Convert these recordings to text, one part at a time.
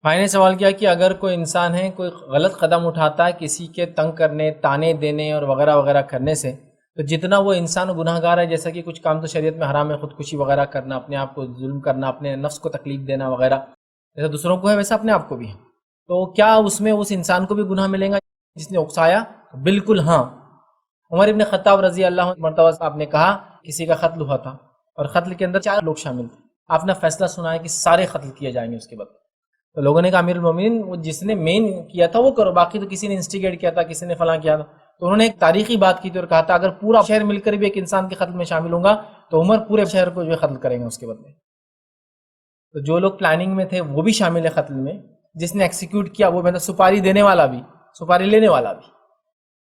بھائی نے سوال کیا کہ اگر کوئی انسان ہے کوئی غلط قدم اٹھاتا ہے کسی کے تنگ کرنے، تانے دینے اور وغیرہ وغیرہ کرنے سے، تو جتنا وہ انسان گناہ گار ہے، جیسا کہ کچھ کام تو شریعت میں حرام ہے، خودکشی وغیرہ کرنا، اپنے آپ کو ظلم کرنا، اپنے نفس کو تکلیف دینا وغیرہ، جیسا دوسروں کو ہے ویسا اپنے آپ کو بھی ہے، تو کیا اس میں اس انسان کو بھی گناہ ملیں گا جس نے اکسایا؟ بالکل ہاں۔ عمر ابن خطاب رضی اللہ عنہ مرتبہ آپ نے کہا کسی کا قتل ہوا تھا اور قتل کے اندر 4 لوگ شامل تھے، آپ نے فیصلہ سنا ہے کہ سارے قتل کیے جائیں گے اس کے بعد، تو لوگوں نے کہا امیر المومنین وہ جس نے مین کیا تھا وہ کرو، باقی تو کسی نے انسٹیگیٹ کیا تھا، کسی نے فلاں کیا تھا، تو انہوں نے ایک تاریخی بات کی تھی اور کہا تھا اگر پورا شہر مل کر بھی ایک انسان کے قتل میں شامل ہوں گا تو عمر پورے شہر کو جو ہے قتل کریں گے اس کے بدلے۔ تو جو لوگ پلاننگ میں تھے وہ بھی شامل ہے قتل میں، جس نے ایکسیکیوٹ کیا وہ بھی، سپاری دینے والا بھی سپاری لینے والا بھی،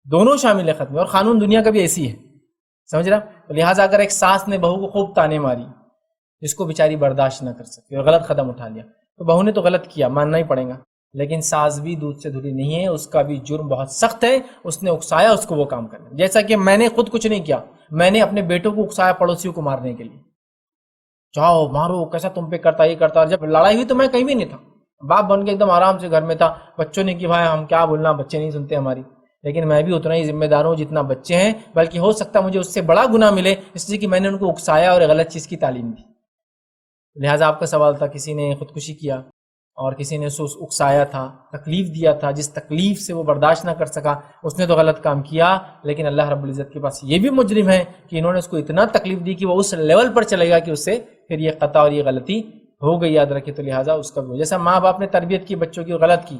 دونوں شامل ہے قتل میں، اور قانون دنیا کا بھی ایسی ہے، سمجھ رہا؟ تو لہٰذا اگر ایک ساس نے بہو کو خوب تانے ماری جس کو بیچاری برداشت نہ کر سکتی اور غلط قدم اٹھا لیا، تو بہو نے تو غلط کیا، ماننا ہی پڑے گا، لیکن ساس بھی دودھ سے دھلی نہیں ہے، اس کا بھی جرم بہت سخت ہے، اس نے اکسایا اس کو وہ کام کرنا، جیسا کہ میں نے خود کچھ نہیں کیا، میں نے اپنے بیٹوں کو اکسایا پڑوسیوں کو مارنے کے لیے، جاؤ مارو، کیسا تم پہ کرتا، یہ کرتا، اور جب لڑائی ہوئی تو میں کہیں بھی نہیں تھا، باپ بن کے ایک دم آرام سے گھر میں تھا، بچوں نے کہ بھائی ہم کیا بولنا، بچے نہیں سنتے ہماری، لیکن میں بھی اتنا ہی ذمہ دار ہوں جتنا بچے ہیں، بلکہ ہو سکتا مجھے اس سے بڑا گناہ ملے اس لیے کہ میں نے ان کو اکسایا اور غلط چیز کی تعلیم دی۔ لہٰذا آپ کا سوال تھا کسی نے خودکشی کیا اور کسی نے اسے اکسایا تھا، تکلیف دیا تھا، جس تکلیف سے وہ برداشت نہ کر سکا، اس نے تو غلط کام کیا، لیکن اللہ رب العزت کے پاس یہ بھی مجرم ہے کہ انہوں نے اس کو اتنا تکلیف دی کہ وہ اس لیول پر چلے گا کہ اس سے پھر یہ خطا اور یہ غلطی ہو گئی، یاد رکھے، تو لہٰذا اس کا بھی، جیسا ماں باپ نے تربیت کی بچوں کی غلط کی،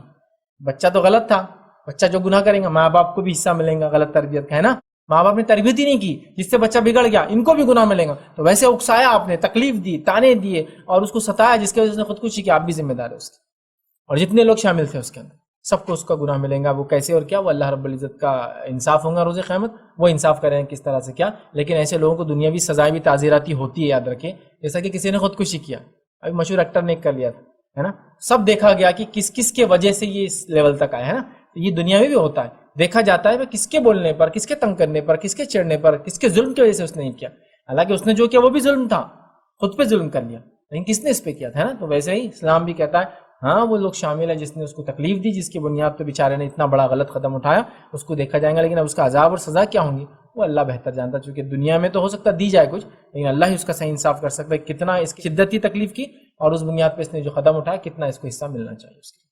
بچہ تو غلط تھا، بچہ جو گناہ کریں گا ماں باپ کو بھی حصہ ملیں گا غلط تربیت کا، ہے نا؟ ماں باپ نے تربیت ہی نہیں کی جس سے بچہ بگڑ گیا، ان کو بھی گناہ ملے گا، تو ویسے اکسایا آپ نے، تکلیف دی، تانے دیے اور اس کو ستایا جس کی وجہ سے خودکشی کی، آپ بھی ذمہ دار ہے اس کے، اور جتنے لوگ شامل تھے اس کے اندر سب کو اس کا گناہ ملے گا، وہ کیسے اور کیا، وہ اللہ رب العزت کا انصاف ہوگا روز قیامت، وہ انصاف کریں کس طرح سے کیا، لیکن ایسے لوگوں کو دنیاوی سزائیں بھی تعزیراتی ہوتی ہے، یاد رکھیں، جیسا کہ کسی نے خودکشی کیا، ابھی مشہور ایکٹر نے کر لیا تھا، ہے نا، سب دیکھا گیا کہ کس کس کے وجہ سے یہ اس لیول تک آیا، ہے نا، یہ دنیا میں بھی ہوتا ہے، دیکھا جاتا ہے کس کے بولنے پر، کس کے تنگ کرنے پر، کس کے چھیڑنے پر، کس کے ظلم کی وجہ سے اس نے نہیں کیا، حالانکہ اس نے جو کیا وہ بھی ظلم تھا، خود پہ ظلم کر لیا، لیکن کس نے اس پہ کیا تھا، ہے نا، تو ویسے ہی اسلام بھی کہتا ہے ہاں وہ لوگ شامل ہیں جس نے اس کو تکلیف دی، جس کی بنیاد پہ بیچارے نے اتنا بڑا غلط قدم اٹھایا، اس کو دیکھا جائے گا، لیکن اب اس کا عذاب اور سزا کیا ہوں گی وہ اللہ بہتر جانتا، چونکہ دنیا میں تو ہو سکتا دی جائے کچھ، لیکن اللہ ہی اس کا صحیح انصاف کر سکتا ہے، کتنا اس کی شدت کی تکلیف کی اور اس بنیاد پہ اس نے جو قدم اٹھایا کتنا اس کو حصہ ملنا چاہیے اس کی۔